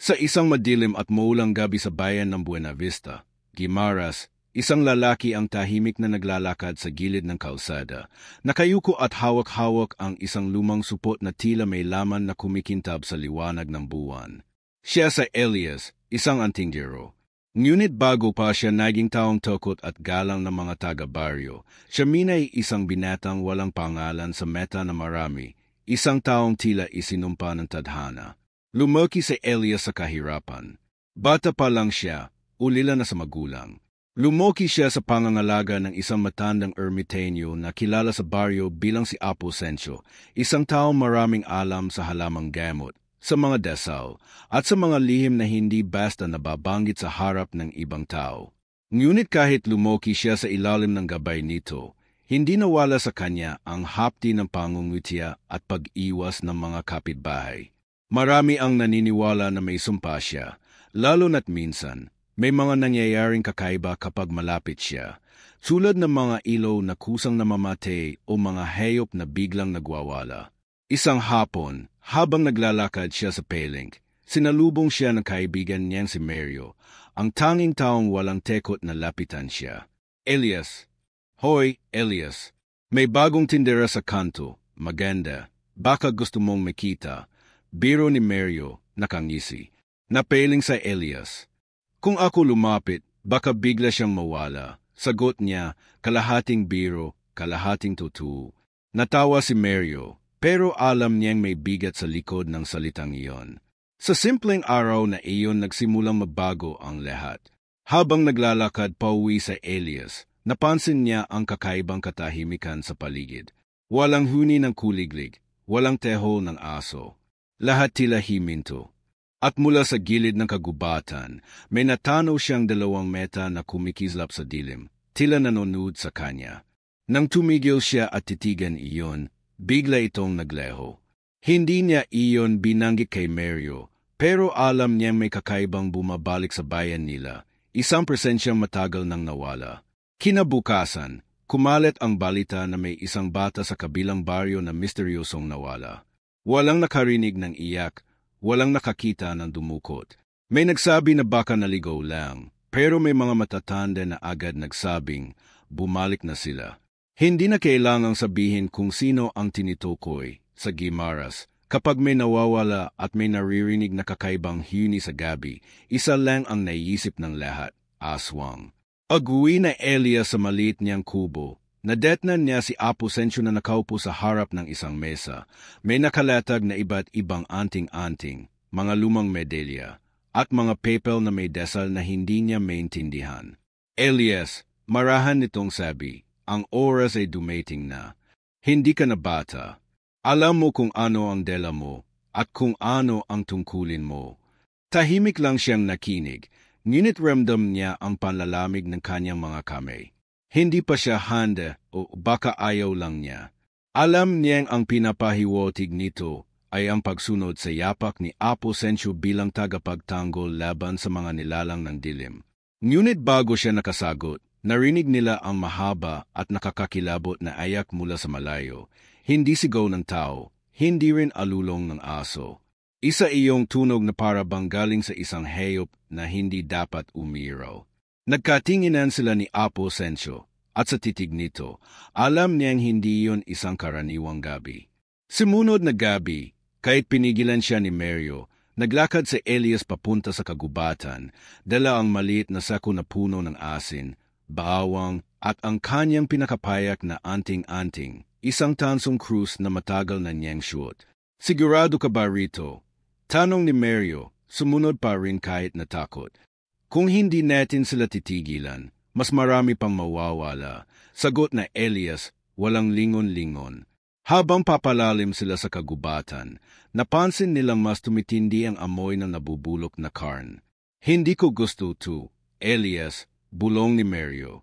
Sa isang madilim at maulang gabi sa bayan ng Buena Vista, Guimaras, isang lalaki ang tahimik na naglalakad sa gilid ng kalsada. Nakayuko at hawak-hawak ang isang lumang supot na tila may laman na kumikintab sa liwanag ng buwan. Siya si Elias, isang antinggero. Ngunit bago pa siya naging taong takot at galang ng mga taga-baryo, siya minay isang binatang walang pangalan sa meta na marami, isang taong tila isinumpa ng tadhana. Lumaki si Elias sa kahirapan. Bata pa lang siya, ulila na sa magulang. Lumaki siya sa pangangalaga ng isang matandang ermitaño na kilala sa baryo bilang si Apo Sencio, isang taong maraming alam sa halamang gamot, sa mga dasal, at sa mga lihim na hindi basta nababanggit sa harap ng ibang tao. Ngunit kahit lumaki siya sa ilalim ng gabay nito, hindi nawala sa kanya ang hapti ng pangungutya at pag-iwas ng mga kapitbahay. Marami ang naniniwala na may sumpa siya, lalo na't minsan, may mga nangyayaring kakaiba kapag malapit siya, tulad ng mga ilaw na kusang namamatay o mga hayop na biglang nagwawala. Isang hapon, habang naglalakad siya sa paling, sinalubong siya ng kaibigan niyang si Mario, ang tanging taong walang tekot na lapitan siya. Elias. Hoy, Elias. May bagong tindera sa kanto, maganda, baka gusto mong makita. Biro ni Mario, nakangisi. Napaling sa Elias. Kung ako lumapit, baka bigla siyang mawala. Sagot niya, kalahating biro, kalahating totoo. Natawa si Mario, pero alam niyang may bigat sa likod ng salitang iyon. Sa simpleng araw na iyon nagsimulang mabago ang lahat. Habang naglalakad pauwi sa Elias, napansin niya ang kakaibang katahimikan sa paligid. Walang huni ng kuliglig, walang tehol ng aso. Lahat tila himinto. At mula sa gilid ng kagubatan, may natanaw siyang 2 meta na kumikislap sa dilim, tila nanonood sa kanya. Nang tumigil siya at titigan iyon, bigla itong nagleho. Hindi niya iyon binanggit kay Mario, pero alam niyang may kakaibang bumabalik sa bayan nila, isang presensyang matagal nang nawala. Kinabukasan, kumalat ang balita na may isang bata sa kabilang baryo na misteryosong nawala. Walang nakarinig ng iyak, walang nakakita ng dumukot. May nagsabi na baka naligaw lang, pero may mga matatanda na agad nagsabing, bumalik na sila. Hindi na kailangang sabihin kung sino ang tinitukoy sa Guimaras. Kapag may nawawala at may naririnig na kakaibang huni sa gabi, isa lang ang naiisip ng lahat, aswang. Aguwi na Elias sa maliit niyang kubo. Nadetnan niya si Apo Sencio na nakaupo sa harap ng isang mesa. May nakalatag na iba't ibang anting-anting, mga lumang medalya, at mga papel na may dasal na hindi niya maintindihan. Elias, marahan nitong sabi, ang oras ay dumating na. Hindi ka na bata. Alam mo kung ano ang dela mo, at kung ano ang tungkulin mo. Tahimik lang siyang nakinig, ngunit ramdam niya ang panlalamig ng kanyang mga kamay. Hindi pa siya handa o baka ayaw lang niya. Alam niyang ang pinapahiwatig nito ay ang pagsunod sa yapak ni Apo Sencio bilang tagapagtanggol laban sa mga nilalang ng dilim. Ngunit bago siya nakasagot, narinig nila ang mahaba at nakakakilabot na ayak mula sa malayo. Hindi sigaw ng tao, hindi rin alulong ng aso. Isa iyong tunog na para bang galing sa isang hayop na hindi dapat umiraw. Nagkatinginan sila ni Apo Sencio, at sa titig nito, alam niyang hindi iyon isang karaniwang gabi. Sumunod na gabi, kahit pinigilan siya ni Mario, naglakad si Elias papunta sa kagubatan, dala ang maliit na sako na puno ng asin, bawang, at ang kanyang pinakapayak na anting-anting, isang tansong krus na matagal na niyang shoot. Sigurado ka ba rito? Tanong ni Mario, sumunod pa rin kahit natakot. Kung hindi natin sila titigilan, mas marami pang mawawala. Sagot na Elias, walang lingon-lingon. Habang papalalim sila sa kagubatan, napansin nilang mas tumitindi ang amoy ng nabubulok na karn. Hindi ko gusto to, Elias, bulong ni Mario.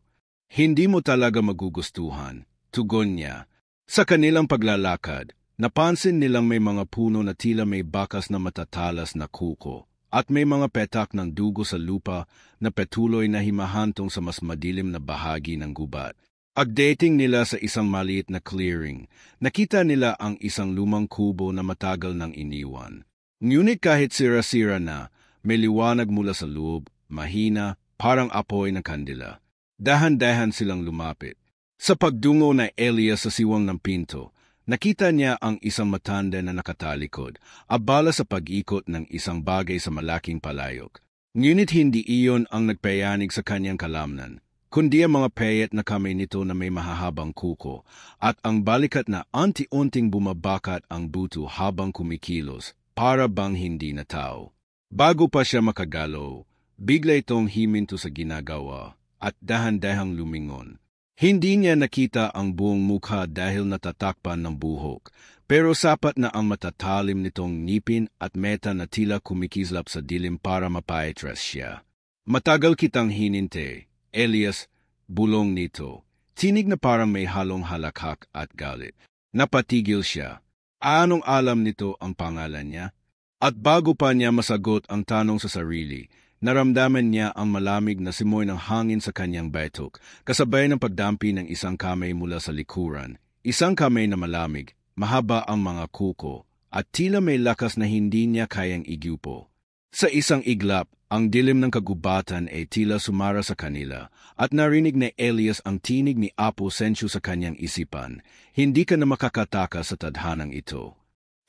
Hindi mo talaga magugustuhan, tugon niya. Sa kanilang paglalakad, napansin nilang may mga puno na tila may bakas na matatalas na kuko. At may mga petak ng dugo sa lupa na petuloy na himahantong sa mas madilim na bahagi ng gubat. Pagdating nila sa isang maliit na clearing, nakita nila ang isang lumang kubo na matagal nang iniwan. Ngunit kahit sira-sira na, may liwanag mula sa loob, mahina, parang apoy ng kandila. Dahan-dahan silang lumapit. Sa pagdungo na Elias sa siwang ng pinto, nakita niya ang isang matanda na nakatalikod, abala sa pag-ikot ng isang bagay sa malaking palayok. Ngunit hindi iyon ang nagpayanig sa kanyang kalamnan, kundi ang mga payat na kamay nito na may mahahabang kuko, at ang balikat na anti-unting bumabakat ang buto habang kumikilos, para bang hindi na tao. Bago pa siya makagalaw, bigla itong himinto sa ginagawa, at dahan-dahang lumingon. Hindi niya nakita ang buong mukha dahil natatakpan ng buhok, pero sapat na ang matatalim nitong ngipin at meta na tila kumikislap sa dilim para mapaitras siya. Matagal kitang hininte, Elias, bulong nito. Tinig na parang may halong halakhak at galit. Napatigil siya. Anong alam nito ang pangalan niya? At bago pa niya masagot ang tanong sa sarili, naramdaman niya ang malamig na simoy ng hangin sa kanyang batok, kasabay ng pagdampi ng isang kamay mula sa likuran. Isang kamay na malamig, mahaba ang mga kuko, at tila may lakas na hindi niya kayang igyupo. Sa isang iglap, ang dilim ng kagubatan ay tila sumara sa kanila, at narinig ni Elias ang tinig ni Apo Sencio sa kanyang isipan. Hindi ka na makakataka sa tadhanang ito.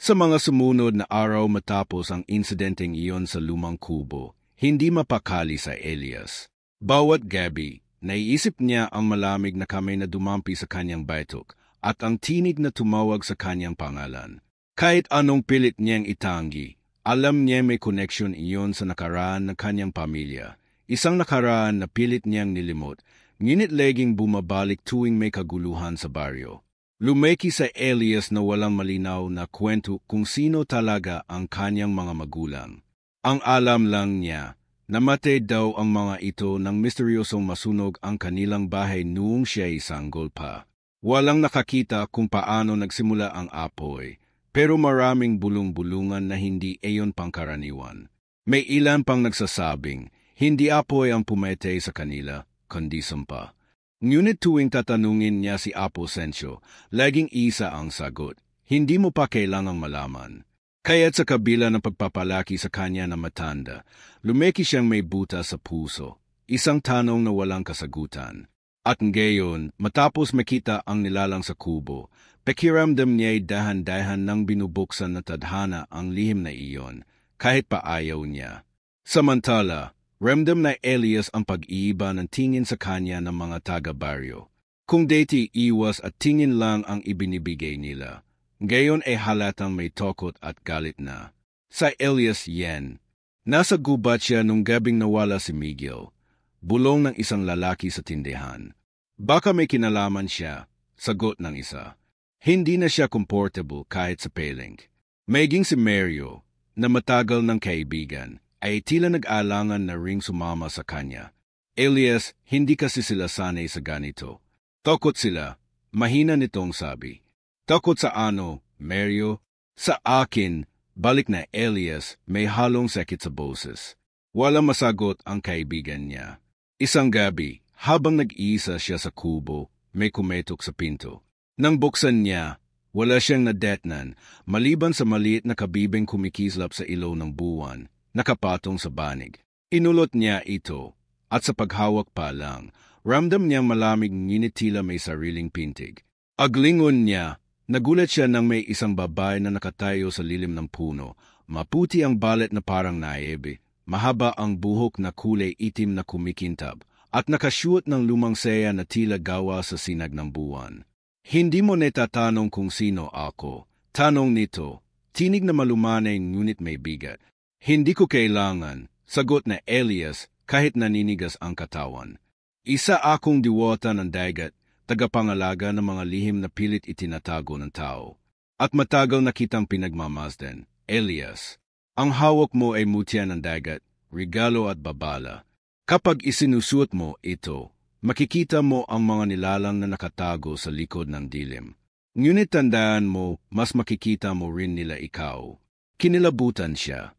Sa mga sumunod na araw matapos ang insidenteng iyon sa lumang kubo, hindi mapakali sa Elias. Bawat gabi, naiisip niya ang malamig na kamay na dumampi sa kanyang batok at ang tinig na tumawag sa kanyang pangalan. Kahit anong pilit niyang itanggi, alam niya may koneksyon iyon sa nakaraan ng kanyang pamilya. Isang nakaraan na pilit niyang nilimot, ngunit laging bumabalik tuwing may kaguluhan sa baryo. Lumeki sa Elias na walang malinaw na kwento kung sino talaga ang kanyang mga magulang. Ang alam lang niya, namatay daw ang mga ito nang misteryosong masunog ang kanilang bahay noong siya sanggol pa. Walang nakakita kung paano nagsimula ang apoy, pero maraming bulong-bulungan na hindi ayon pangkaraniwan. May ilan pang nagsasabing, hindi apoy ang pumatay sa kanila, kundi sumpa. Ngunit tuwing tatanungin niya si Apo Sencio, laging isa ang sagot, hindi mo pa kailangang malaman. Kaya't sa kabila ng pagpapalaki sa kanya na matanda, lumeki siyang may buta sa puso, isang tanong na walang kasagutan. At ngayon, matapos makita ang nilalang sa kubo, pakiramdam niya'y dahan-dahan nang binubuksan na tadhana ang lihim na iyon, kahit pa ayaw niya. Samantala, ramdam na Elias ang pag-iiba ng tingin sa kanya ng mga taga-baryo. Kung dati iwas at tingin lang ang ibinibigay nila, ngayon ay halatang may takot at galit na. Sa Elias yan, nasa gubat siya nung gabing nawala si Miguel, bulong ng isang lalaki sa tindahan. Baka may kinalaman siya, sagot ng isa. Hindi na siya comfortable kahit sa paling. Maging si Mario, na matagal ng kaibigan, ay tila nag-alangan na ring sumama sa kanya. Elias, hindi kasi sila sanay sa ganito. Takot sila, mahina nitong sabi. Takot sa ano, Mario? Sa akin, balik na Elias, may halong sakit sa boses. Walang masagot ang kaibigan niya. Isang gabi, habang nag-iisa siya sa kubo, may kumetok sa pinto. Nang buksan niya, wala siyang nadetnan, maliban sa maliit na kabibing kumikislap sa ilaw ng buwan, nakapatong sa banig. Inulot niya ito, at sa paghawak pa lang, ramdam niyang malamig ngunit tila may sariling pintig. Aglingon niya, nagulat siya nang may isang babae na nakatayo sa lilim ng puno, maputi ang balat na parang naebe, mahaba ang buhok na kulay itim na kumikintab, at nakasuot ng lumang saya na tila gawa sa sinag ng buwan. Hindi mo netatanong kung sino ako, tanong nito, tinig na malumanay ngunit may bigat. Hindi ko kailangan, sagot na Elias kahit naninigas ang katawan. Isa akong diwata ng dagat, tagapangalaga ng mga lihim na pilit itinatago ng tao. At matagal na kitang pinagmamasdan, Elias. Ang hawak mo ay mutya ng dagat, regalo at babala. Kapag isinusuot mo ito, makikita mo ang mga nilalang na nakatago sa likod ng dilim. Ngunit tandaan mo, mas makikita mo rin nila ikaw. Kinilabutan siya.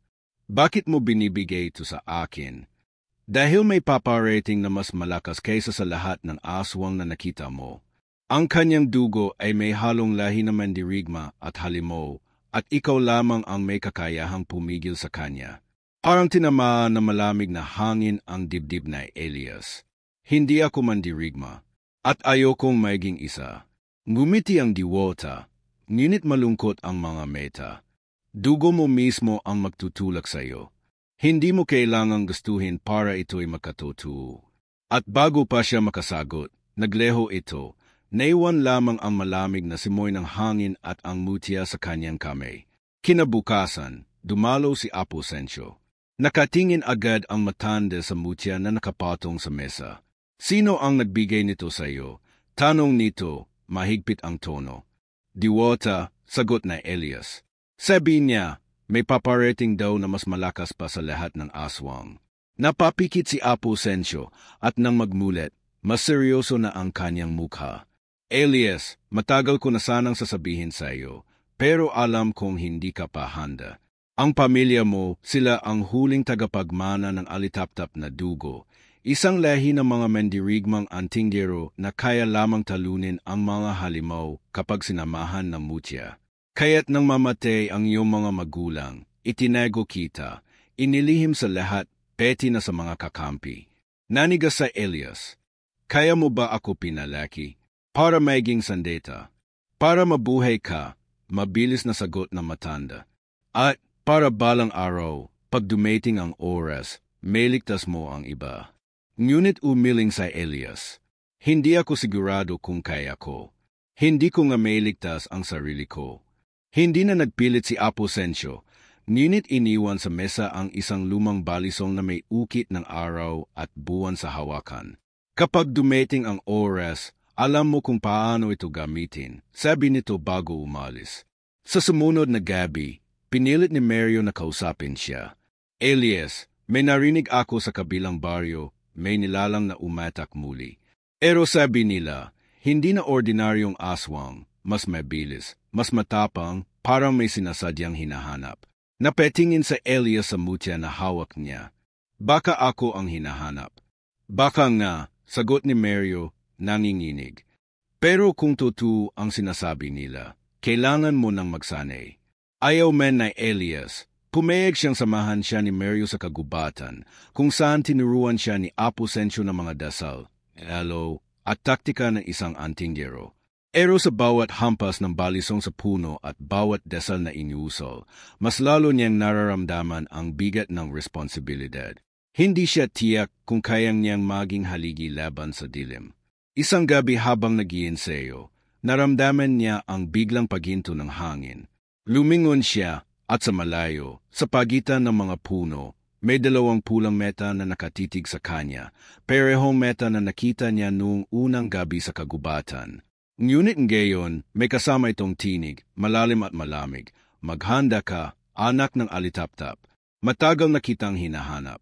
Bakit mo binibigay ito sa akin? Dahil may paparating na mas malakas kaysa sa lahat ng aswang na nakita mo. Ang kanyang dugo ay may halong lahi ng mandirigma at halimaw, at ikaw lamang ang may kakayahang pumigil sa kanya. Parang tinamaan na malamig na hangin ang dibdib na Elias. Hindi ako mandirigma, at ayokong maging isa. Ngumiti ang diwata, ngunit malungkot ang mga meta. Dugo mo mismo ang magtutulak sa iyo. Hindi mo kailangang gustuhin para ito'y makatotoo. At bago pa siya makasagot, nagleho ito, naiwan lamang ang malamig na simoy ng hangin at ang mutya sa kanyang kamay. Kinabukasan, dumalo si Apo Sensyo. Nakatingin agad ang matanda sa mutya na nakapatong sa mesa. Sino ang nagbigay nito sa iyo? Tanong nito, mahigpit ang tono. Diwata, sagot na Elias. Sabi niya, may paparating daw na mas malakas pa sa lahat ng aswang. Napapikit si Apo Sensyo at nang magmulat, mas seryoso na ang kanyang mukha. Elias, matagal ko na sanang sasabihin sa iyo, pero alam kong hindi ka pa handa. Ang pamilya mo, sila ang huling tagapagmana ng alitaptap na dugo, isang lahi ng mga mandirigmang antinggero na kaya lamang talunin ang mga halimaw kapag sinamahan ng mutya. Kaya't nang mamatay ang iyong mga magulang, itinago kita, inilihim sa lahat, peti na sa mga kakampi. Nanigas sa Elias, kaya mo ba ako pinalaki? Para maging sandeta. Para mabuhay ka, mabilis na sagot ng matanda. At para balang araw, pag dumating ang oras, may ligtas mo ang iba. Ngunit umiling sa Elias, hindi ako sigurado kung kaya ko. Hindi ko nga may ligtas ang sarili ko. Hindi na nagpilit si Apo Sensyo, ngunit iniwan sa mesa ang isang lumang balisong na may ukit ng araw at buwan sa hawakan. Kapag dumating ang oras, alam mo kung paano ito gamitin, sabi nito bago umalis. Sa sumunod na gabi, pinilit ni Mario na kausapin siya. Elias, may narinig ako sa kabilang baryo, may nilalang na umatak muli. Pero sabi nila, hindi na ordinaryong aswang, mas mabilis, mas matapang, parang may sinasadyang hinahanap. Napetingin sa Elias sa mutya na hawak niya. Baka ako ang hinahanap. Baka nga, sagot ni Mario, nanginginig. Pero kung totoo ang sinasabi nila, kailangan mo nang magsanay. Ayaw man na Elias. Pumayag siyang samahan siya ni Mario sa kagubatan, kung saan tinuruan siya ni Apo Sensyo ng mga dasal, elo, at taktika ng isang antinggero. Pero sa bawat hampas ng balisong sa puno at bawat dasal na iniusol, mas lalo niyang nararamdaman ang bigat ng responsibilidad. Hindi siya tiyak kung kayang niyang maging haligi laban sa dilim. Isang gabi habang nag-iensayo, naramdaman niya ang biglang paghinto ng hangin. Lumingon siya, at sa malayo, sa pagitan ng mga puno, may dalawang pulang meta na nakatitig sa kanya, parehong meta na nakita niya noong unang gabi sa kagubatan. Ngunit ngayon, may kasama itong tinig, malalim at malamig. Maghanda ka, anak ng alitaptap. Matagal na kitang hinahanap.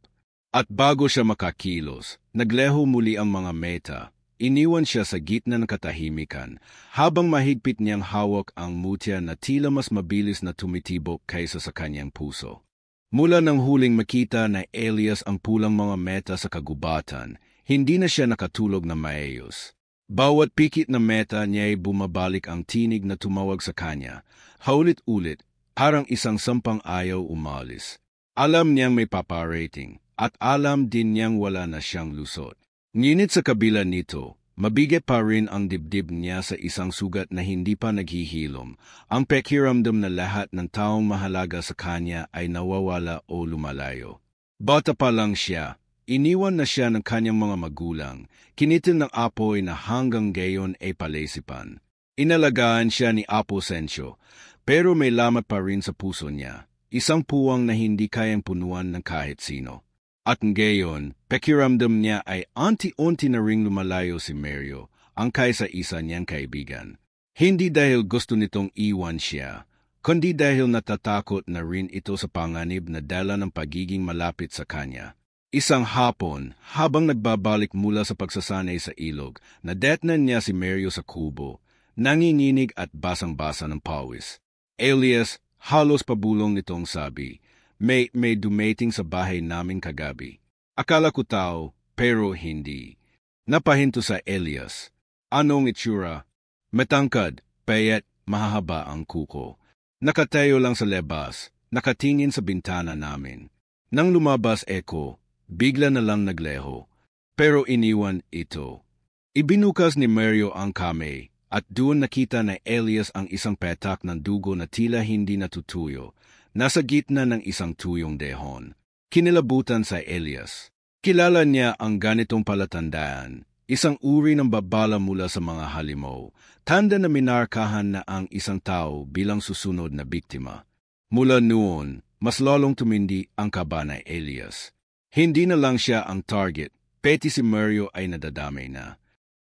At bago siya makakilos, nagleho muli ang mga meta. Iniwan siya sa gitna ng katahimikan, habang mahigpit niyang hawak ang mutya na tila mas mabilis na tumitibok kaysa sa kanyang puso. Mula nang huling makita na Elias ang pulang mga meta sa kagubatan, hindi na siya nakatulog na maayos. Bawat pikit na meta niya ay bumabalik ang tinig na tumawag sa kanya, haulit-ulit, parang isang sampang ayaw umalis. Alam niyang may paparating, at alam din niyang wala na siyang lusot. Ngunit sa kabila nito, mabigat pa rin ang dibdib niya sa isang sugat na hindi pa naghihilom. Ang pakiramdam na lahat ng taong mahalaga sa kanya ay nawawala o lumalayo. Bata pa lang siya, iniwan na siya ng kanyang mga magulang, kinitin ng apoy na hanggang gayon ay palesipan. Inalagaan siya ni Apo Sensyo, pero may lamat pa rin sa puso niya, isang puwang na hindi kayang punuan ng kahit sino. At ngayon, pakiramdam niya ay unti-unti na ring lumalayo si Mario, ang kaisa-isa niyang kaibigan. Hindi dahil gusto nitong iwan siya, kundi dahil natatakot na rin ito sa panganib na dala ng pagiging malapit sa kanya. Isang hapon, habang nagbabalik mula sa pagsasanay sa ilog, nadatnan niya si Mario sa kubo, nanginginig at basang-basa ng pawis. Elias, halos pabulong nitong sabi, May dumating sa bahay namin kagabi. Akala ko tao, pero hindi. Napahinto sa Elias. Anong itsura? Matangkad, payat, mahahaba ang kuko. Nakatayo lang sa labas, nakatingin sa bintana namin. Nang lumabas Echo, bigla na lang nagleho. Pero iniwan ito. Ibinukas ni Mario ang kamay at doon nakita na Elias ang isang petak ng dugo na tila hindi natutuyo. Nasa gitna ng isang tuyong dehon. Kinilabutan sa Elias. Kilala niya ang ganitong palatandaan. Isang uri ng babala mula sa mga halimaw. Tanda na minarkahan na ang isang tao bilang susunod na biktima. Mula noon, mas lalong tumindi ang kaba ni Elias. Hindi na lang siya ang target, pati si Mario ay nadadamay na.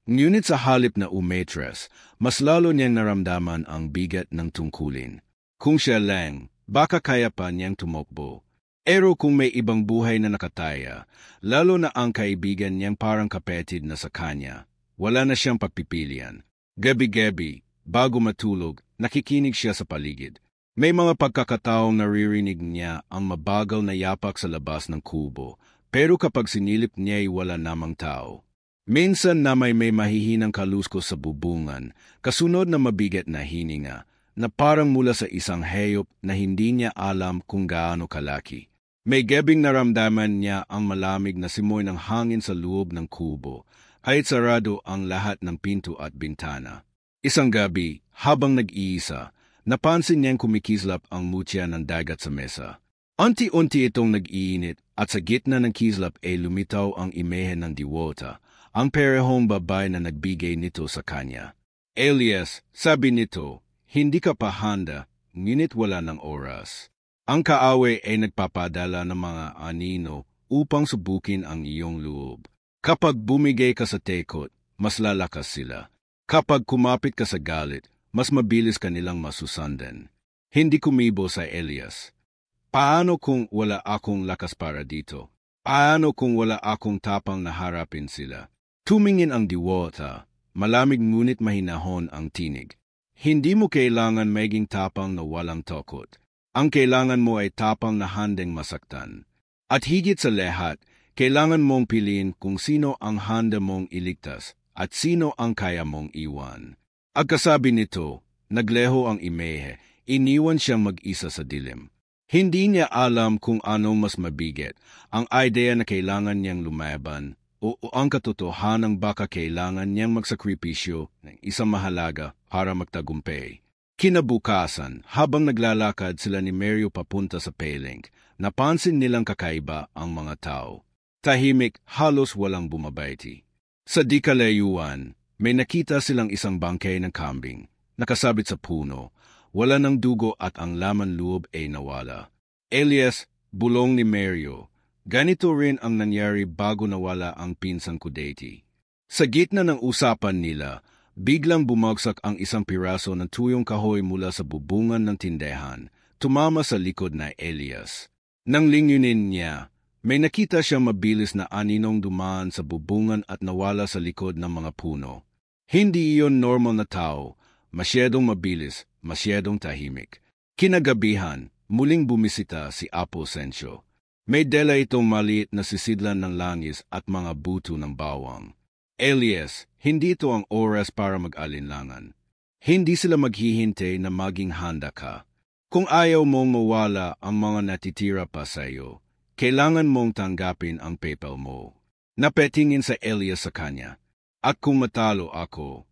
Ngunit sa halip na umatras, mas lalo niyang naramdaman ang bigat ng tungkulin. Kung siya lang, baka kaya pa niyang tumakbo. Pero kung may ibang buhay na nakataya, lalo na ang kaibigan niyang parang kapatid na sa kanya, wala na siyang pagpipilian. Gabi-gabi, bago matulog, nakikinig siya sa paligid. May mga pagkakataong naririnig niya ang mabagal na yapak sa labas ng kubo, pero kapag sinilip niya ay wala namang tao. Minsan na may mahihinang kaluskos sa bubungan, kasunod na mabigat na hininga, na parang mula sa isang hayop na hindi niya alam kung gaano kalaki. May gabing naramdaman niya ang malamig na simoy ng hangin sa loob ng kubo, kahit sarado ang lahat ng pinto at bintana. Isang gabi, habang nag-iisa, napansin niyang kumikislap ang mutya ng dagat sa mesa. Unti-unti itong nag-iinit at sa gitna ng kislap ay lumitaw ang imahe ng diwata, ang parehong babae na nagbigay nito sa kanya. Elias, sabi nito, hindi ka pa handa, ngunit wala ng oras. Ang kaaway ay nagpapadala ng mga anino upang subukin ang iyong loob. Kapag bumigay ka sa tekot, mas lalakas sila. Kapag kumapit ka sa galit, mas mabilis ka nilang masusundan. Hindi kumibo sa Elias. Paano kung wala akong lakas para dito? Paano kung wala akong tapang na harapin sila? Tumingin ang diwata, malamig ngunit mahinahon ang tinig. Hindi mo kailangan maging tapang na walang takot. Ang kailangan mo ay tapang na handang masaktan. At higit sa lahat, kailangan mong piliin kung sino ang handa mong iligtas at sino ang kaya mong iwan. Agkasabi nito, nagleho ang imahe, iniwan siyang mag-isa sa dilim. Hindi niya alam kung anong mas mabigat, ang idea na kailangan niyang lumaban o ang katotohanang baka kailangan niyang magsakripisyo ng isang mahalaga para magtagumpay. Kinabukasan, habang naglalakad sila ni Mario papunta sa paling, napansin nilang kakaiba ang mga tao. Tahimik, halos walang bumabayti. Sa di kalayuan, may nakita silang isang bangkay ng kambing, nakasabit sa puno, wala ng dugo at ang laman loob ay nawala. Elias, bulong ni Mario, ganito rin ang nangyari bago nawala ang pinsan ko dati. Sa gitna ng usapan nila, biglang bumagsak ang isang piraso ng tuyong kahoy mula sa bubungan ng tindahan, tumama sa likod na Elias. Nang lingunin niya, may nakita siyang mabilis na aninong dumaan sa bubungan at nawala sa likod ng mga puno. Hindi iyon normal na tao, masyadong mabilis, masyadong tahimik. Kinagabihan, muling bumisita si Apo Sencio. May dala itong maliit na sisidlan ng langis at mga buto ng bawang. Elias, hindi ito ang oras para mag-alinlangan. Hindi sila maghihintay na maging handa ka. Kung ayaw mong mawala ang mga natitira pa sa iyo, kailangan mong tanggapin ang PayPal mo. Napetingin sa Elias sa kanya. At kung matalo ako,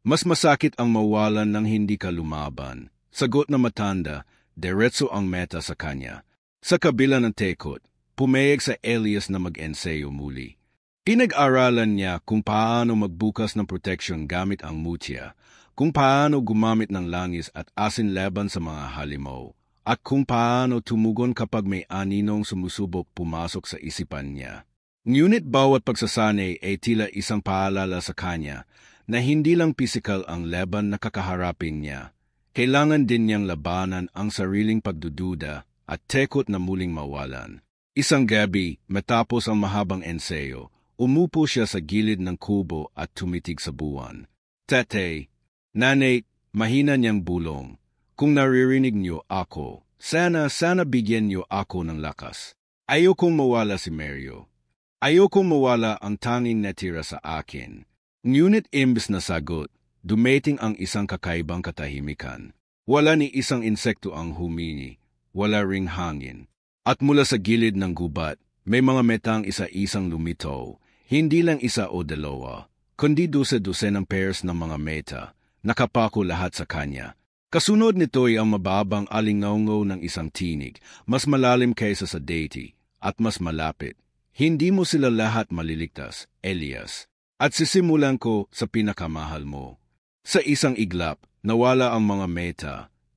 mas masakit ang mawalan ng hindi ka lumaban. Sagot na matanda, diretso ang meta sa kanya. Sa kabila ng tekot, pumayag sa Elias na mag-ensayo muli. Pinag-aralan niya kung paano magbukas ng proteksyon gamit ang mutya, kung paano gumamit ng langis at asin laban sa mga halimaw, at kung paano tumugon kapag may aninong sumusubok pumasok sa isipan niya. Ngunit bawat pagsasanay ay tila isang paalala sa kanya na hindi lang pisikal ang laban na kakaharapin niya. Kailangan din niyang labanan ang sariling pagdududa at tekot na muling mawalan. Isang gabi, matapos ang mahabang ensayo, umupo siya sa gilid ng kubo at tumitig sa buwan. Tatay, nanay, mahina niyang bulong. Kung naririnig niyo ako, sana bigyan niyo ako ng lakas. Ayokong mawala si Mario. Ayokong mawala ang tanging natira sa akin. Ngunit imbes na sagot, dumating ang isang kakaibang katahimikan. Wala ni isang insekto ang humini, wala ring hangin. At mula sa gilid ng gubat, may mga metang isa-isang lumitaw, hindi lang isa o dalawa, kundi dose-dosenang pairs ng mga meta, nakapako lahat sa kanya. Kasunod nito ay ang mababang alingaungaw ng isang tinig, mas malalim kaysa sa deity, at mas malapit. Hindi mo sila lahat maliligtas, Elias. At sisimulan ko sa pinakamahal mo. Sa isang iglap, nawala ang mga meta,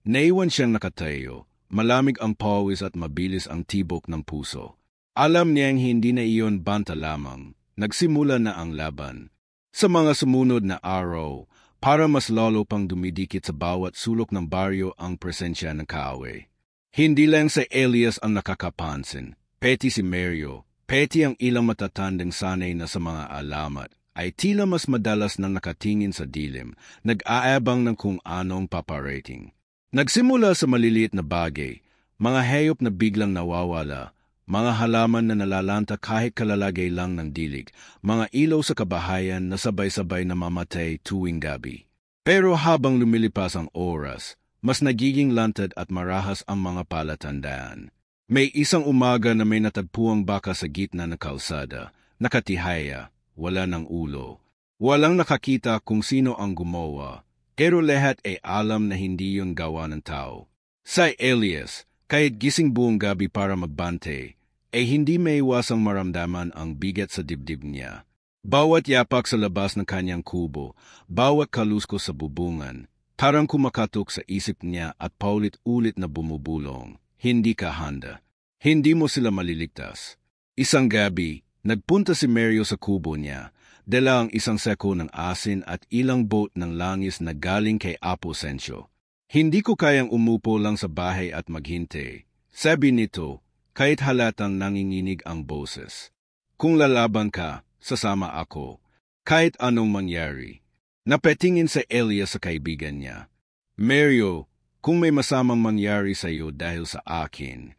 naiwan siyang nakatayo. Malamig ang pawis at mabilis ang tibok ng puso. Alam niyang hindi na iyon banta lamang. Nagsimula na ang laban. Sa mga sumunod na araw, para mas lalo pang dumidikit sa bawat sulok ng baryo ang presensya ng kaaway. Hindi lang si Elias ang nakakapansin, peti si Mario, peti ang ilang matatandang sanay na sa mga alamat, ay tila mas madalas na nakatingin sa dilim, nag-aabang ng kung anong paparating. Nagsimula sa maliliit na bagay, mga hayop na biglang nawawala, mga halaman na nalalanta kahit kalalagay lang ng dilig, mga ilaw sa kabahayan na sabay-sabay namamatay tuwing gabi. Pero habang lumilipas ang oras, mas nagiging lantad at marahas ang mga palatandaan. May isang umaga na may natagpuang baka sa gitna ng kalsada, nakatihaya, wala ng ulo. Walang nakakita kung sino ang gumawa. Pero lahat ay alam na hindi yun gawa ng tao. Si Elias, kahit gising buong gabi para magbante, ay hindi may iwasang maramdaman ang bigat sa dibdib niya. Bawat yapak sa labas ng kanyang kubo, bawat kalusko sa bubungan, parang kumakatok sa isip niya at paulit-ulit na bumubulong. Hindi ka handa. Hindi mo sila maliligtas. Isang gabi, nagpunta si Mario sa kubo niya. Dala ang isang seko ng asin at ilang boat ng langis na galing kay Apo Sensyo. Hindi ko kayang umupo lang sa bahay at maghintay. Sabi nito, kahit halatang nanginginig ang boses. Kung lalaban ka, sasama ako. Kahit anong mangyari. Napetingin sa Elias sa kaibigan niya. Mario, kung may masamang mangyari sa iyo dahil sa akin.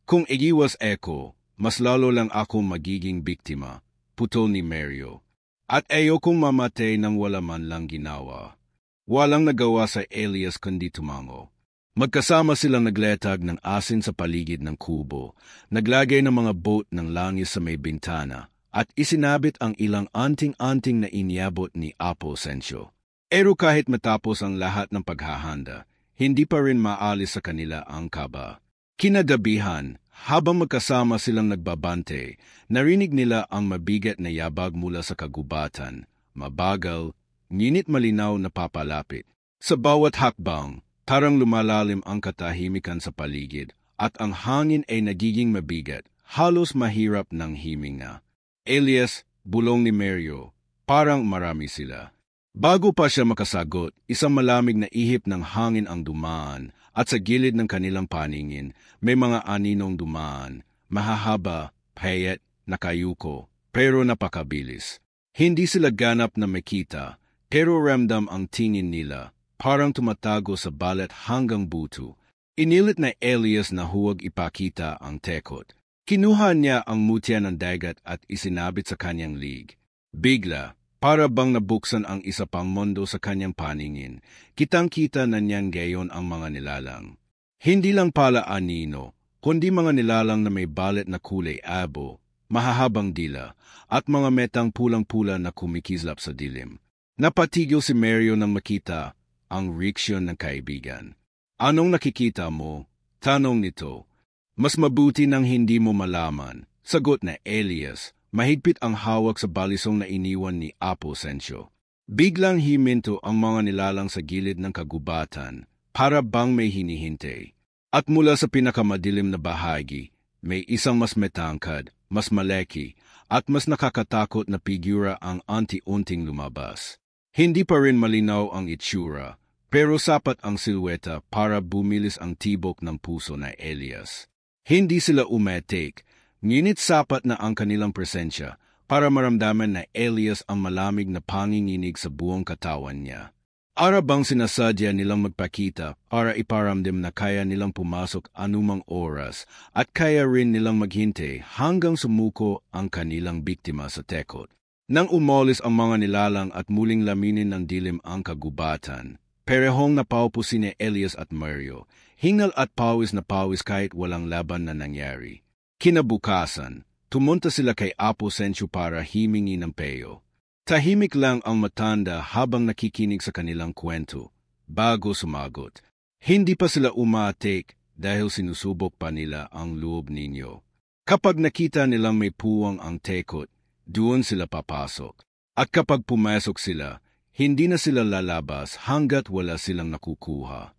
Kung igiwas ako, mas lalo lang ako magiging biktima. Putol ni Mario. At ayokong mamatay nang wala man lang ginawa. Walang nagawa sa Elias kundi tumango. Magkasama silang nagletag ng asin sa paligid ng kubo, naglagay ng mga boat ng langis sa may bintana, at isinabit ang ilang anting-anting na iniabot ni Apo Sensyo. Pero kahit matapos ang lahat ng paghahanda, hindi pa rin maalis sa kanila ang kaba. Kinagabihan, habang magkasama silang nagbabante, narinig nila ang mabigat na yabag mula sa kagubatan, mabagal, ngunit malinaw na papalapit. Sa bawat hakbang, parang lumalalim ang katahimikan sa paligid, at ang hangin ay nagiging mabigat, halos mahirap ng himinga. Elias, bulong ni Mario, parang marami sila. Bago pa siya makasagot, isang malamig na ihip ng hangin ang dumaan, at sa gilid ng kanilang paningin, may mga aninong dumaan, mahahaba, payat, nakayuko, pero napakabilis. Hindi sila ganap na makita, pero ramdam ang tingin nila, parang tumatago sa balat hanggang buto. Inilit na Elias na huwag ipakita ang tekot. Kinuha niya ang mutya ng dagat at isinabit sa kanyang lig. Bigla, para bang nabuksan ang isa pang mundo sa kanyang paningin, kitang-kita na niyan gayon ang mga nilalang. Hindi lang pala anino, kundi mga nilalang na may balat na kulay abo, mahahabang dila, at mga metang pulang-pula na kumikislap sa dilim. Napatigil si Mario nang makita ang reaksyon ng kaibigan. Anong nakikita mo? Tanong nito. Mas mabuti nang hindi mo malaman, sagot na Elias. Mahigpit ang hawak sa balisong na iniwan ni Apo Sensyo. Biglang himinto ang mga nilalang sa gilid ng kagubatan, para bang may hinihintay. At mula sa pinakamadilim na bahagi, may isang mas metangkad, mas malaki, at mas nakakatakot na figura ang anti-unting lumabas. Hindi pa rin malinaw ang itsura, pero sapat ang silweta para bumilis ang tibok ng puso na Elias. Hindi sila umetik, ngunit sapat na ang kanilang presensya para maramdaman na Elias ang malamig na panginginig sa buong katawan niya. Arabang sinasadya nilang magpakita para iparamdam na kaya nilang pumasok anumang oras at kaya rin nilang maghintay hanggang sumuko ang kanilang biktima sa tekot. Nang umalis ang mga nilalang at muling laminin ng dilim ang kagubatan, Perehong napaupo sina Elias at Mario, hingal at pawis na pawis kahit walang laban na nangyari. Kinabukasan, tumunta sila kay Apo Sencio para himingi ng payo. Tahimik lang ang matanda habang nakikinig sa kanilang kwento, bago sumagot. Hindi pa sila umatik dahil sinusubok pa nila ang loob ninyo. Kapag nakita nilang may puwang ang tekot, doon sila papasok. At kapag pumasok sila, hindi na sila lalabas hanggat wala silang nakukuha.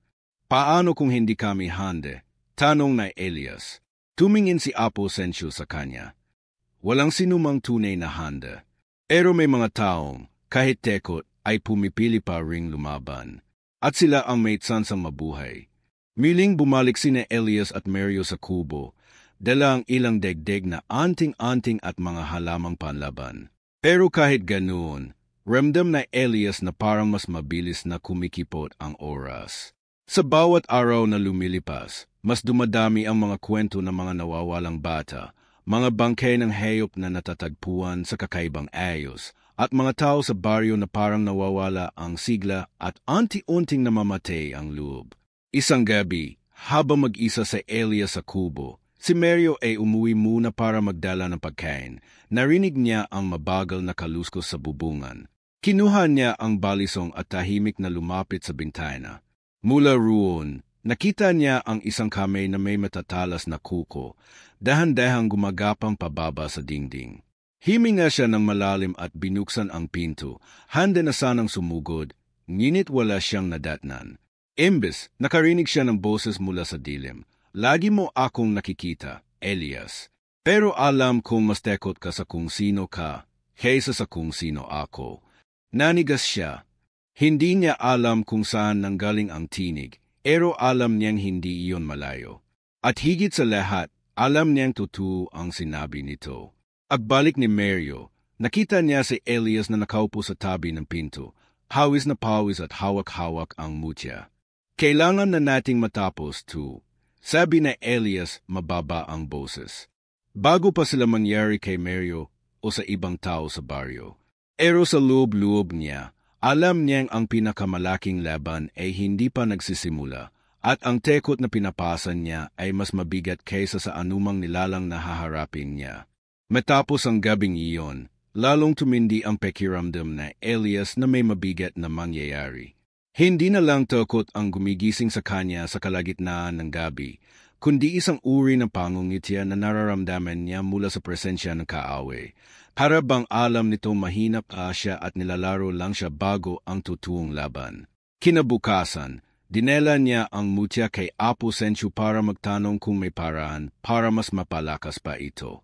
Paano kung hindi kami hande? Tanong na Elias. Tumingin si Apo Sencio sa kanya. Walang sinumang tunay na handa. Pero may mga taong, kahit tekot, ay pumipili pa ring lumaban. At sila ang may tsansang mabuhay. Miling bumalik sina Elias at Mario sa kubo, dala ang ilang degdeg na anting-anting at mga halamang panlaban. Pero kahit ganoon, ramdam na Elias na parang mas mabilis na kumikipot ang oras. Sa bawat araw na lumilipas, mas dumadami ang mga kwento ng mga nawawalang bata, mga bangkay ng hayop na natatagpuan sa kakaibang ayos, at mga tao sa baryo na parang nawawala ang sigla at anti-unting namamatay ang loob. Isang gabi, habang mag-isa sa Elias sa kubo, si Mario ay umuwi muna para magdala ng pagkain. Narinig niya ang mabagal na kaluskos sa bubungan. Kinuha niya ang balisong at tahimik na lumapit sa bintana. Mula roon, nakita niya ang isang kamay na may matatalas na kuko, dahan-dahang gumagapang pababa sa dingding. Himinga siya ng malalim at binuksan ang pinto, handa na sanang sumugod, ngunit wala siyang nadatnan. Imbes, nakarinig siya ng boses mula sa dilim. Lagi mo akong nakikita, Elias. Pero alam kong mas tekot ka sa kung sino ka, kaysa sa kung sino ako. Nanigas siya. Hindi niya alam kung saan nanggaling ang tinig, pero alam niyang hindi iyon malayo. At higit sa lahat, alam niyang totoo ang sinabi nito. Agbalik ni Mario, nakita niya si Elias na nakaupo sa tabi ng pinto, hawis na pawis at hawak-hawak ang mutya. Kailangan na nating matapos to, sabi na Elias mababa ang boses. Bago pa sila mangyari kay Mario o sa ibang tao sa baryo. Pero sa loob-loob niya, alam niyang ang pinakamalaking laban ay hindi pa nagsisimula at ang tekot na pinapasan niya ay mas mabigat kaysa sa anumang nilalang na haharapin niya. Matapos ang gabing iyon, lalong tumindi ang pakiramdam na Elias na may mabigat na mangyayari. Hindi na lang takot ang gumigising sa kanya sa kalagitnaan ng gabi, kundi isang uri ng pangungitya na nararamdaman niya mula sa presensya ng kaaway. Para bang alam nito mahinap siya at nilalaro lang siya bago ang totoong laban. Kinabukasan, dinela niya ang mutya kay Apo Sencio para magtanong kung may paraan para mas mapalakas pa ito.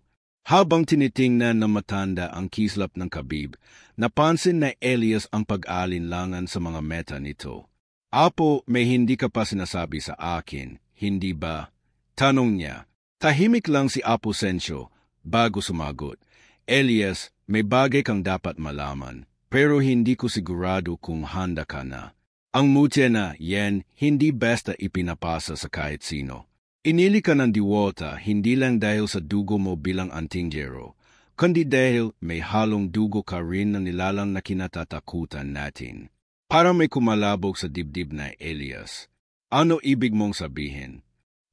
Habang tinitingnan ng matanda ang kislap ng kabib, napansin na Elias ang pag-alinlangan sa mga meta nito. Apo, may hindi ka pa sinasabi sa akin, hindi ba? Tanong niya. Tahimik lang si Apo Sencio bago sumagot. Elias, may bagay kang dapat malaman, pero hindi ko sigurado kung handa ka na. Ang mutya na yan, hindi basta ipinapasa sa kahit sino. Inili ka ng diwata hindi lang dahil sa dugo mo bilang antinggero, kundi dahil may halong dugo ka rin na nilalang na kinatatakutan natin. Para may kumalabog sa dibdib na Elias. Ano ibig mong sabihin?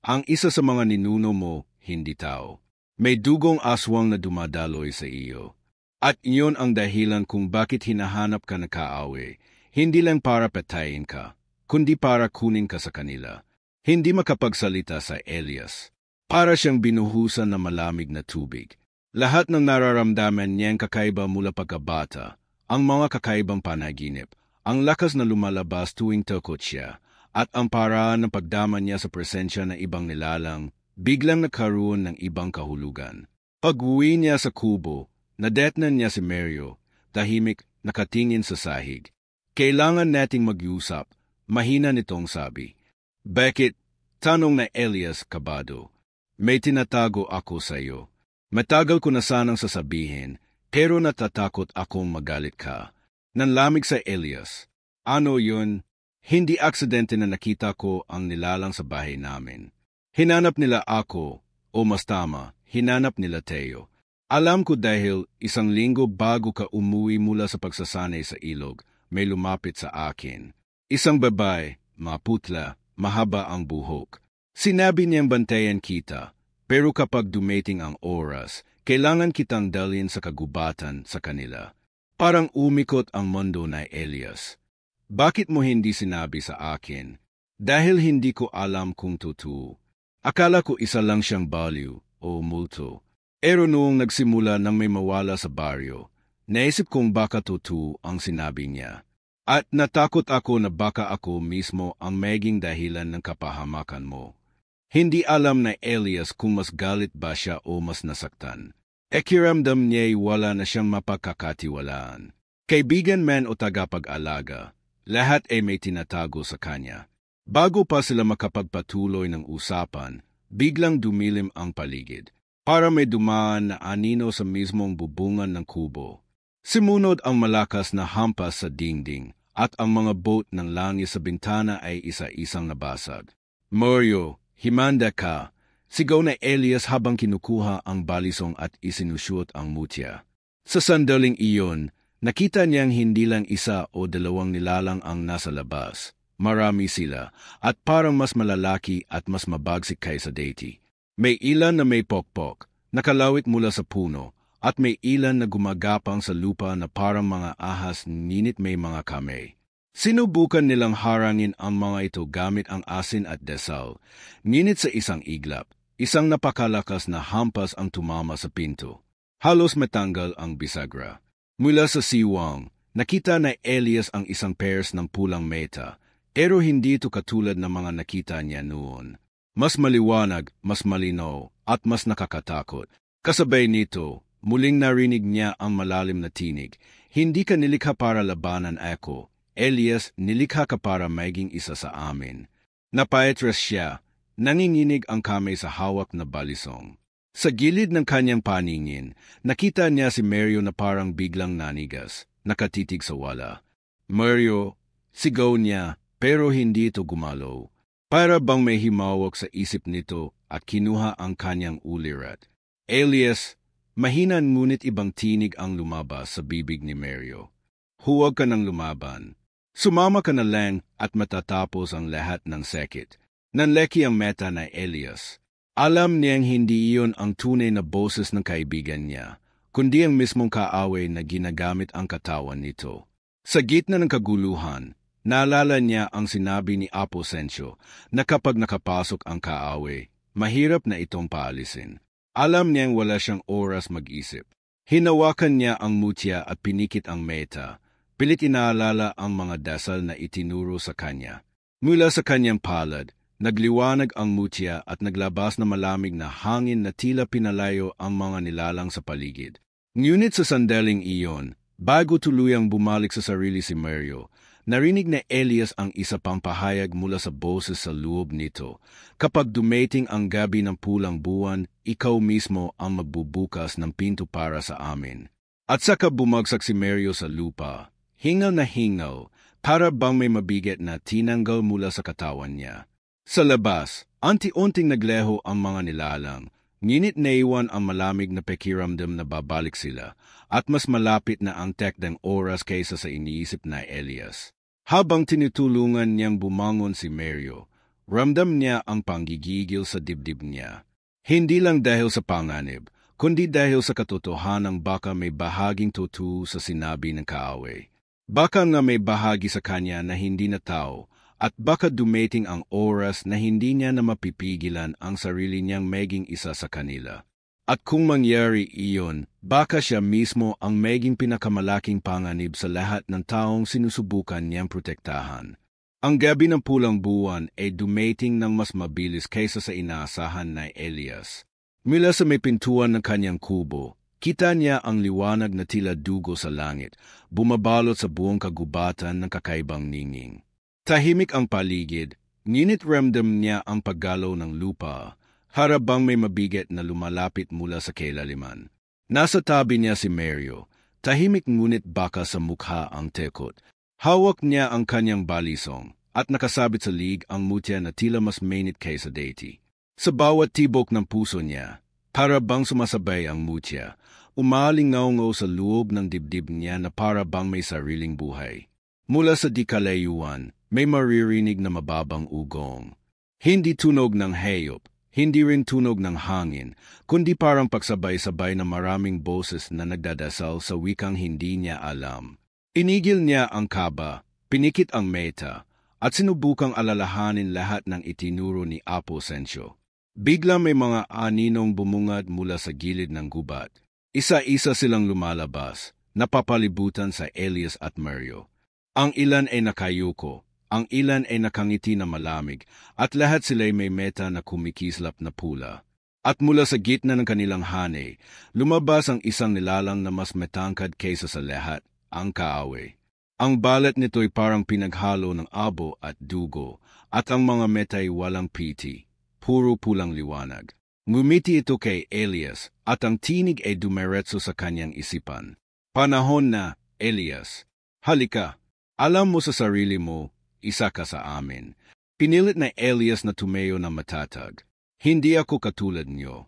Ang isa sa mga ninuno mo, hindi tao. May dugong aswang na dumadaloy sa iyo. At iyon ang dahilan kung bakit hinahanap ka na kaaway, hindi lang para patayin ka, kundi para kunin ka sa kanila. Hindi makapagsalita sa Elias. Para siyang binuhusan na malamig na tubig. Lahat ng nararamdaman niyang kakaiba mula pagkabata, ang mga kakaibang panaginip, ang lakas na lumalabas tuwing takot siya, at ang paraan ng pagdama niya sa presensya ng ibang nilalang, biglang nagkaroon ng ibang kahulugan. Pag-uwi niya sa kubo, nadetnan niya si Mario, tahimik nakatingin sa sahig. Kailangan nating mag-usap, mahina nitong sabi. Bakit? Tanong na Elias kabado. May tinatago ako sa iyo. Matagal ko na sanang sasabihin, pero natatakot akong magalit ka. Nanlamig sa Elias. Ano yun? Hindi aksidente na nakita ko ang nilalang sa bahay namin. Hinanap nila ako, o mas tama, hinanap nila Teo. Alam ko dahil 1 linggo bago ka umuwi mula sa pagsasanay sa ilog, may lumapit sa akin. Isang babae, maputla, mahaba ang buhok. Sinabi niyang bantayan kita, pero kapag dumating ang oras, kailangan kitang dalhin sa kagubatan sa kanila. Parang umikot ang mundo na Elias. Bakit mo hindi sinabi sa akin? Dahil hindi ko alam kung totoo. Akala ko isa lang siyang baliw o multo. Pero noong nagsimula nang may mawala sa baryo, naisip kong baka totoo ang sinabi niya. At natakot ako na baka ako mismo ang maging dahilan ng kapahamakan mo. Hindi alam na Elias kung mas galit ba siya o mas nasaktan. Ekiramdam niya'y wala na siyang mapagkakatiwalaan. Kaibigan man o tagapag-alaga, lahat ay may tinatago sa kanya. Bago pa sila makapagpatuloy ng usapan, biglang dumilim ang paligid. Para may dumaan na anino sa mismong bubungan ng kubo. Simunod ang malakas na hampas sa dingding at ang mga boat ng langis sa bintana ay isa-isang nabasag. Mario, himanda ka, sigaw na Elias habang kinukuha ang balisong at isinusyot ang mutya. Sa sandaling iyon, nakita niyang hindi lang isa o dalawang nilalang ang nasa labas. Marami sila at parang mas malalaki at mas mabagsik kaysa dati. May ilan na may pokpok, nakalawit mula sa puno, at may ilan na gumagapang sa lupa na parang mga ahas ngunit may mga kamay. Sinubukan nilang harangin ang mga ito gamit ang asin at desal, ngunit sa isang iglap, isang napakalakas na hampas ang tumama sa pinto. Halos matanggal ang bisagra. Mula sa siwang, nakita na Elias ang isang pairs ng pulang meta, pero hindi ito katulad ng mga nakita niya noon. Mas maliwanag, mas malinaw, at mas nakakatakot. Kasabay nito, muling narinig niya ang malalim na tinig. Hindi ka nilikha para labanan ako. Elias, nilikha ka para maging isa sa amin. Napaatras siya, nanginginig ang kamay sa hawak na balisong. Sa gilid ng kanyang paningin, nakita niya si Mario na parang biglang nanigas, nakatitig sa wala. Mario, sigaw niya, pero hindi ito gumalaw. Para bang may himawak sa isip nito at kinuha ang kanyang ulirat. Elias, mahinan ngunit ibang tinig ang lumabas sa bibig ni Mario. Huwag ka nang lumaban. Sumama ka na lang at matatapos ang lahat ng sakit. Nanleki ang meta na Elias. Alam niyang hindi iyon ang tunay na boses ng kaibigan niya, kundi ang mismong kaaway na ginagamit ang katawan nito. Sa gitna ng kaguluhan, naalala niya ang sinabi ni Apo Sencio na kapag nakapasok ang kaaway, mahirap na itong paalisin. Alam niyang wala siyang oras mag-isip. Hinawakan niya ang mutya at pinikit ang meta. Pilit inaalala ang mga dasal na itinuro sa kanya. Mula sa kanyang palad, nagliwanag ang mutya at naglabas na malamig na hangin na tila pinalayo ang mga nilalang sa paligid. Ngunit sa sandaling iyon, bago tuluyang bumalik sa sarili si Mario, narinig na Elias ang isa pang pahayag mula sa boses sa loob nito. Kapag dumating ang gabi ng pulang buwan, ikaw mismo ang magbubukas ng pinto para sa amin. At saka bumagsak si Mario sa lupa. Hingal na hingal, para bang may mabigat na tinanggal mula sa katawan niya. Sa labas, anti-unting nagleho ang mga nilalang, ngunit naiwan ang malamig na pakiramdam na babalik sila, at mas malapit na ang tekdang oras kaysa sa iniisip na Elias. Habang tinutulungan niyang bumangon si Mario, ramdam niya ang panggigigil sa dibdib niya. Hindi lang dahil sa panganib, kundi dahil sa katotohanang baka may bahaging totoo sa sinabi ng kaaway. Baka nga may bahagi sa kanya na hindi na tao, at baka dumating ang oras na hindi niya na mapipigilan ang sarili niyang maging isa sa kanila. At kung mangyari iyon, baka siya mismo ang maging pinakamalaking panganib sa lahat ng taong sinusubukan niyang protektahan. Ang gabi ng pulang buwan ay dumating ng mas mabilis kaysa sa inaasahan na Elias. Mula sa may pintuan ng kanyang kubo, kita niya ang liwanag na tila dugo sa langit, bumabalot sa buong kagubatan ng kakaibang ningning. Tahimik ang paligid, ngunit ramdam niya ang paggalaw ng lupa, harabang may mabigat na lumalapit mula sa kailaliman. Nasa tabi niya si Mario, tahimik ngunit baka sa mukha ang tekot. Hawak niya ang kanyang balisong, at nakasabit sa lig ang mutya na tila mas mainit kaysa dati. Sa bawat tibok ng puso niya, para bang sumasabay ang mutya, umalingaw sa loob ng dibdib niya na para bang may sariling buhay. Mula sa di kalayuan, may maririnig na mababang ugong. Hindi tunog ng hayop, hindi rin tunog ng hangin, kundi parang pagsabay-sabay na maraming boses na nagdadasal sa wikang hindi niya alam. Inigil niya ang kaba, pinikit ang meta, at sinubukang alalahanin lahat ng itinuro ni Apo Sensyo. Bigla may mga aninong bumungad mula sa gilid ng gubat. Isa-isa silang lumalabas, napapalibutan sa Elias at Mario. Ang ilan ay nakayuko, ang ilan ay nakangiti na malamig, at lahat sila'y may meta na kumikislap na pula. At mula sa gitna ng kanilang hanay, lumabas ang isang nilalang na mas metangkad kaysa sa lahat, ang kaaway. Ang balat nito'y parang pinaghalo ng abo at dugo, at ang mga meta'y walang piti, puro pulang liwanag. Ngumiti ito kay Elias, at ang tinig ay dumiretso sa kanyang isipan. Panahon na, Elias. Halika, alam mo sa sarili mo, isa ka sa amin. Pinilit na Elias na tumayo na matatag. Hindi ako katulad niyo.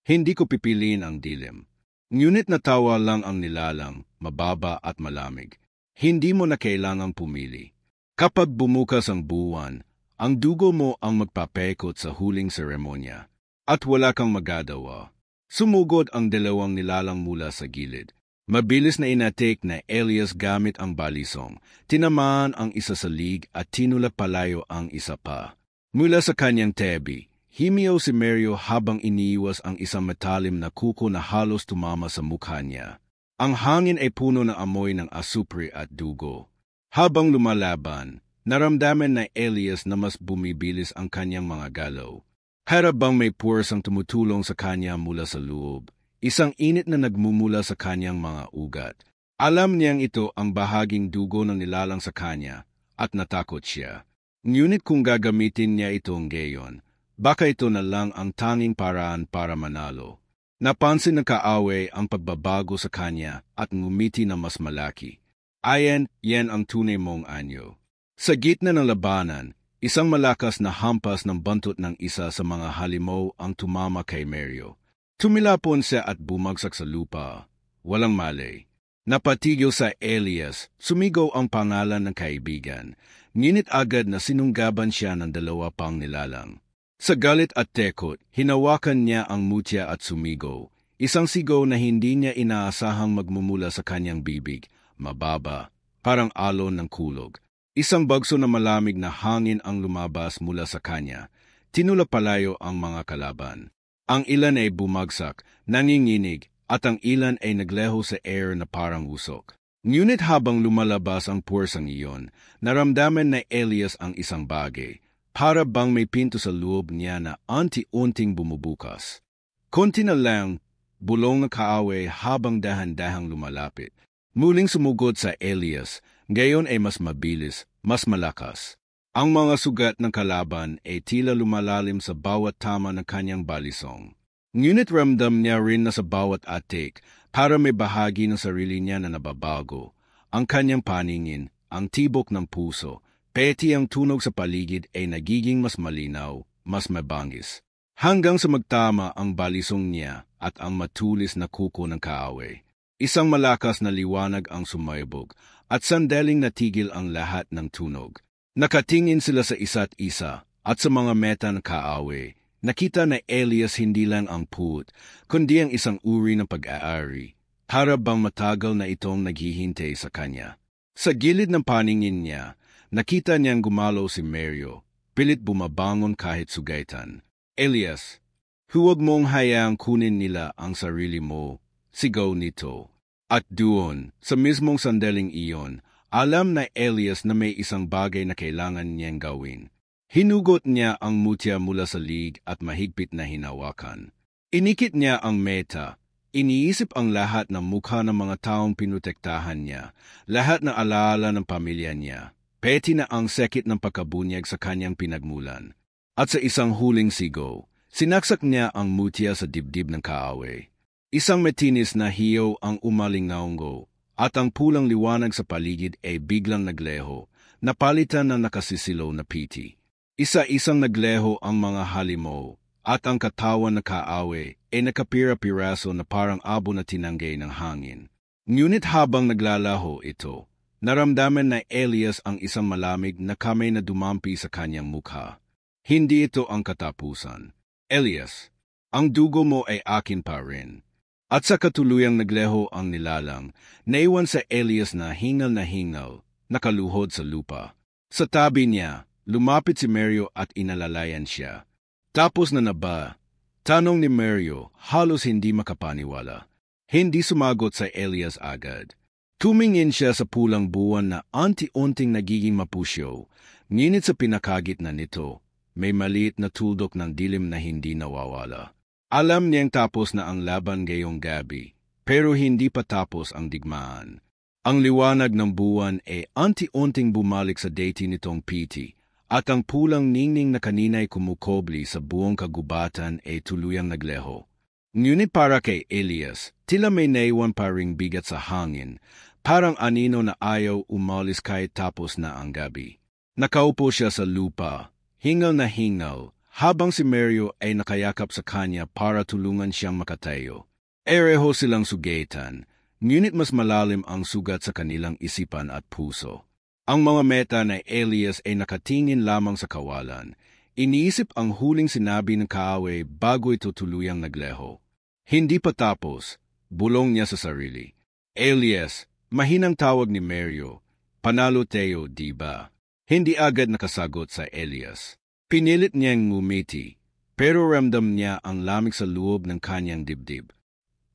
Hindi ko pipiliin ang dilim. Ngunit natawa lang ang nilalang, mababa at malamig. Hindi mo na kailangang pumili. Kapag bumukas ang buwan, ang dugo mo ang magpapekot sa huling seremonya. At wala kang magagawa. Sumugod ang dalawang nilalang mula sa gilid. Mabilis na inatik na Elias gamit ang balisong, tinamaan ang isa sa lig at tinulak palayo ang isa pa. Mula sa kanyang tebi, himiyaw si Mario habang iniiwas ang isang matalim na kuko na halos tumama sa mukha niya. Ang hangin ay puno ng amoy ng asupre at dugo. Habang lumalaban, naramdaman na Elias na mas bumibilis ang kanyang mga galaw. Harabang may puwersang tumutulong sa kanya mula sa loob. Isang init na nagmumula sa kanyang mga ugat. Alam niyang ito ang bahaging dugo ng nilalang sa kanya, at natakot siya. Ngunit kung gagamitin niya itong gayon, baka ito na lang ang tanging paraan para manalo. Napansin ng kaaway ang pagbabago sa kanya at ngumiti na mas malaki. Ayan, yan ang tunay mong anyo. Sa gitna ng labanan, isang malakas na hampas ng bantot ng isa sa mga halimaw ang tumama kay Mario. Tumilapon siya at bumagsak sa lupa. Walang malay. Napatigil sa Elias, sumigaw ang pangalan ng kaibigan. Ngunit agad na sinunggaban siya ng dalawa pang nilalang. Sa galit at tekot, hinawakan niya ang mutya at sumigaw. Isang sigaw na hindi niya inaasahang magmumula sa kanyang bibig, mababa, parang alon ng kulog. Isang bagso na malamig na hangin ang lumabas mula sa kanya. Tinulapalayo ang mga kalaban. Ang ilan ay bumagsak, nanginginig, at ang ilan ay nagleho sa air na parang usok. Ngunit habang lumalabas ang puwersang iyon, naramdaman na Elias ang isang bagay, para bang may pinto sa loob niya na unti-unting bumubukas. Konti na lang, bulong ng kaaway habang dahan-dahang lumalapit. Muling sumugod sa Elias, gayon ay mas mabilis, mas malakas. Ang mga sugat ng kalaban ay tila lumalalim sa bawat tama ng kanyang balisong. Ngunit ramdam niya rin na sa bawat atik, para may bahagi ng sarili niya na nababago. Ang kanyang paningin, ang tibok ng puso, peti ang tunog sa paligid ay nagiging mas malinaw, mas mabangis. Hanggang sa magtama ang balisong niya at ang matulis na kuko ng kaaway. Isang malakas na liwanag ang sumaybog at sandaling natigil ang lahat ng tunog. Nakatingin sila sa isa't isa at sa mga meta ng kaaway. Nakita na Elias hindi lang ang puot, kundi ang isang uri ng pag-aari. Para bang matagal na itong naghihintay sa kanya. Sa gilid ng paningin niya, nakita niyang gumalaw si Mario, pilit bumabangon kahit sugaitan. Elias, huwag mong hayaang kunin nila ang sarili mo, sigaw nito. At doon, sa mismong sandaling iyon, alam na Elias na may isang bagay na kailangan niyang gawin. Hinugot niya ang mutya mula sa lig at mahigpit na hinawakan. Inikit niya ang meta. Iniisip ang lahat ng mukha ng mga taong pinutektahan niya, lahat ng alaala ng pamilya niya. Peti na ang sekit ng pagkabunyag sa kanyang pinagmulan. At sa isang huling sigaw, sinaksak niya ang mutya sa dibdib ng kaaway. Isang matinis na hiyaw ang umalingaunggo. At ang pulang liwanag sa paligid ay biglang nagleho, napalitan ng nakasisilaw na piti. Isa-isang nagleho ang mga halimaw, at ang katawan na kaaway ay nakapira-piraso na parang abo na tinanggay ng hangin. Ngunit habang naglalaho ito, Naramdaman na Elias ang isang malamig na kamay na dumampi sa kanyang mukha. Hindi ito ang katapusan. Elias, ang dugo mo ay akin pa rin. At sa katuluyang nagleho ang nilalang, naiwan sa Elias na hingal, nakaluhod sa lupa. Sa tabi niya, lumapit si Mario at inalalayan siya. Tapos na ba? Tanong ni Mario, halos hindi makapaniwala. Hindi sumagot sa Elias agad. Tumingin siya sa pulang buwan na unti-unting nagiging mapusyo, ngunit sa pinakagitna nito, may maliit na tuldok ng dilim na hindi nawawala. Alam niyang tapos na ang laban ngayong gabi, pero hindi pa tapos ang digmaan. Ang liwanag ng buwan ay unti-unting bumalik sa deity nitong Piti, at ang pulang ningning na kanina'y kumukobli sa buong kagubatan ay tuluyang nagleho. Ngunit para kay Elias, tila may naiwan pa ring bigat sa hangin, parang anino na ayaw umalis kahit tapos na ang gabi. Nakaupo siya sa lupa, hingal, habang si Mario ay nakayakap sa kanya para tulungan siyang makatayo. Ereho silang sugatan, ngunit mas malalim ang sugat sa kanilang isipan at puso. Ang mga meta na Elias ay nakatingin lamang sa kawalan. Iniisip ang huling sinabi ng kaaway bago ito tuluyang nagleho. Hindi pa tapos, bulong niya sa sarili. Elias, mahinang tawag ni Mario. Panalo tayo, di ba? Hindi agad nakasagot sa Elias. Pinilit niyang ngumiti, pero ramdam niya ang lamig sa loob ng kanyang dibdib.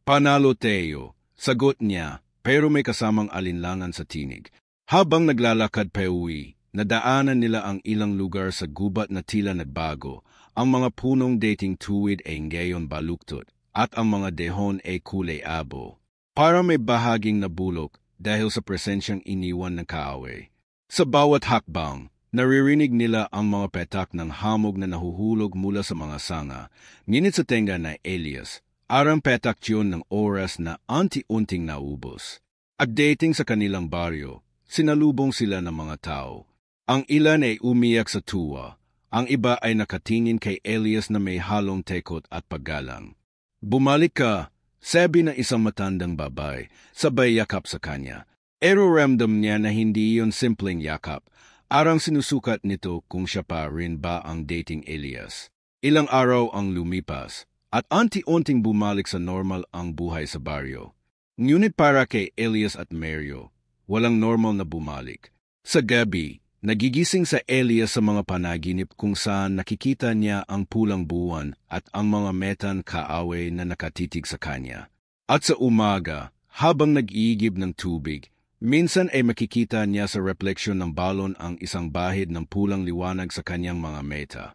Panalo tayo, sagot niya, pero may kasamang alinlangan sa tinig. Habang naglalakad pa uwi, nadaanan nila ang ilang lugar sa gubat na tila nagbago. Ang mga punong dating tuwid ay ngayon baluktot, at ang mga dehon ay kulay abo. Para may bahaging nabulok dahil sa presensyang iniwan ng kaaway. Sa bawat hakbang, naririnig nila ang mga petak ng hamog na nahuhulog mula sa mga sanga, ngunit sa tenga na Elias, arang petak yun ng oras na unti-unting naubos. Updating sa kanilang baryo, sinalubong sila ng mga tao. Ang ilan ay umiyak sa tuwa, ang iba ay nakatingin kay Elias na may halong tekot at paggalang. Bumalik ka, sabi ng isang matandang babae, sabay yakap sa kanya. Pero ramdam niya na hindi iyon simpleng yakap, arang sinusukat nito kung siya pa rin ba ang dating Elias. Ilang araw ang lumipas, at unti-unting bumalik sa normal ang buhay sa baryo. Ngunit para kay Elias at Mario, walang normal na bumalik. Sa gabi, nagigising sa Elias sa mga panaginip kung saan nakikita niya ang pulang buwan at ang mga metan kaaway na nakatitig sa kanya. At sa umaga, habang nag-iigib ng tubig, minsan ay makikita niya sa refleksyon ng balon ang isang bahid ng pulang liwanag sa kanyang mga meta.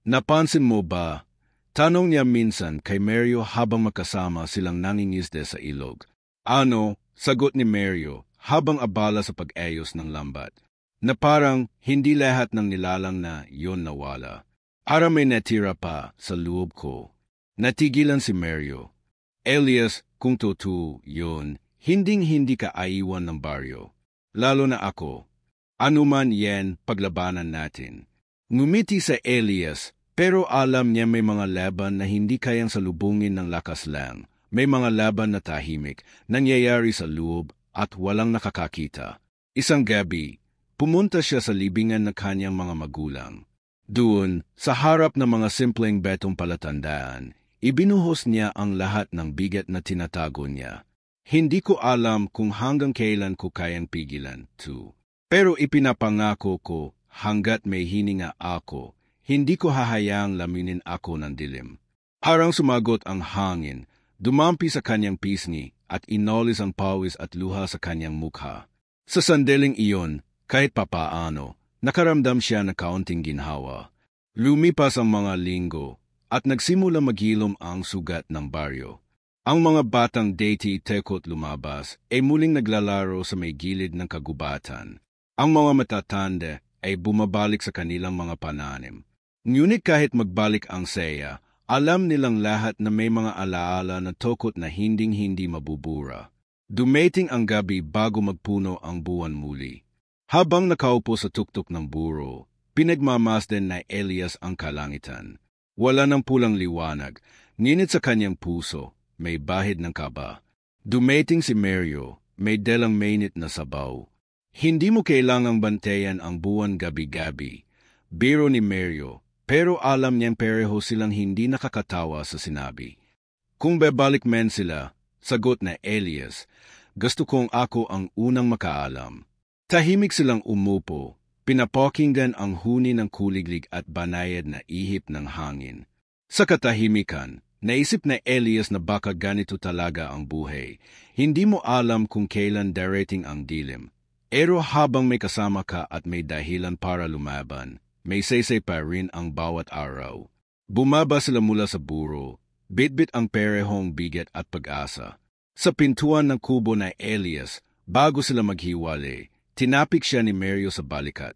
Napansin mo ba? Tanong niya minsan kay Mario habang magkasama silang nangingisda sa ilog. Ano? Sagot ni Mario habang abala sa pag-ayos ng lambat. Na parang hindi lahat ng nilalang na yon nawala. Para may natira pa sa loob ko. Natigilan si Mario. Elias, kung totoo yun, hinding-hindi ka aiwan ng baryo. Lalo na ako. Anuman yan, paglabanan natin. Ngumiti sa Elias, pero alam niya may mga laban na hindi kayang salubungin ng lakas lang. May mga laban na tahimik, nangyayari sa loob at walang nakakakita. Isang gabi, pumunta siya sa libingan ng kanyang mga magulang. Doon, sa harap ng mga simpleng betong palatandaan, ibinuhos niya ang lahat ng bigat na tinatago niya. Hindi ko alam kung hanggang kailan ko kayang pigilan, too. Pero ipinapangako ko, hanggat may hininga ako, hindi ko hahayaang laminin ako ng dilim. Parang sumagot ang hangin, dumampi sa kanyang pisngi at inolis ang pawis at luha sa kanyang mukha. Sa sandaling iyon, kahit papaano, nakaramdam siya ng kaunting ginhawa. Lumipas ang mga linggo at nagsimula maghilom ang sugat ng baryo. Ang mga batang deity tekot lumabas ay muling naglalaro sa may gilid ng kagubatan. Ang mga matatanda ay bumabalik sa kanilang mga pananim. Ngunit kahit magbalik ang saya, alam nilang lahat na may mga alaala na tokot na hinding-hindi mabubura. Dumating ang gabi bago magpuno ang buwan muli. Habang nakaupo sa tuktok ng buro, pinagmamasdan na Elias ang kalangitan. Wala ng pulang liwanag, ngunit sa kanyang puso, may bahid ng kaba. Dumating si Mario, may dalang mainit na sabaw. Hindi mo kailangang bantayan ang buwan gabi-gabi. Biro ni Mario, pero alam niyang pareho silang hindi nakakatawa sa sinabi. Kung babalik men sila, sagot na Elias, gusto kong ako ang unang makaalam. Tahimik silang umupo, pinapakinggan ang huni ng kuliglig at banayad na ihip ng hangin. Sa katahimikan, naisip na Elias na baka ganito talaga ang buhay. Hindi mo alam kung kailan darating ang dilim. Pero habang may kasama ka at may dahilan para lumaban, may saysay pa rin ang bawat araw. Bumaba sila mula sa buro, bitbit ang perehong bigat at pag-asa. Sa pintuan ng kubo na Elias, bago sila maghiwalay, tinapik siya ni Mario sa balikat.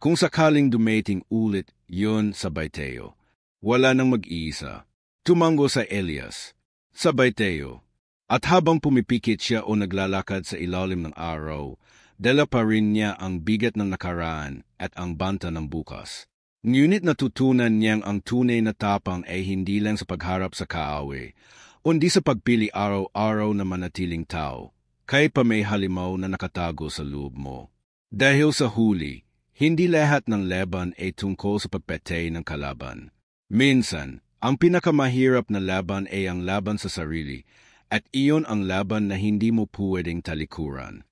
Kung sakaling dumating ulit, yun sabay tayo. Wala nang mag-iisa. Tumango sa Elias. Sabay tayo. At habang pumipikit siya o naglalakad sa ilalim ng araw, dala pa rin niya ang bigat ng nakaraan at ang banta ng bukas. Ngunit natutunan niyang ang tunay na tapang ay hindi lang sa pagharap sa kaaway, kundi sa pagpili araw-araw na manatiling tao, kahit pa may halimaw na nakatago sa loob mo. Dahil sa huli, hindi lahat ng laban ay tungkol sa pagpatay ng kalaban. Minsan, ang pinakamahirap na laban ay ang laban sa sarili, at iyon ang laban na hindi mo pwedeng talikuran.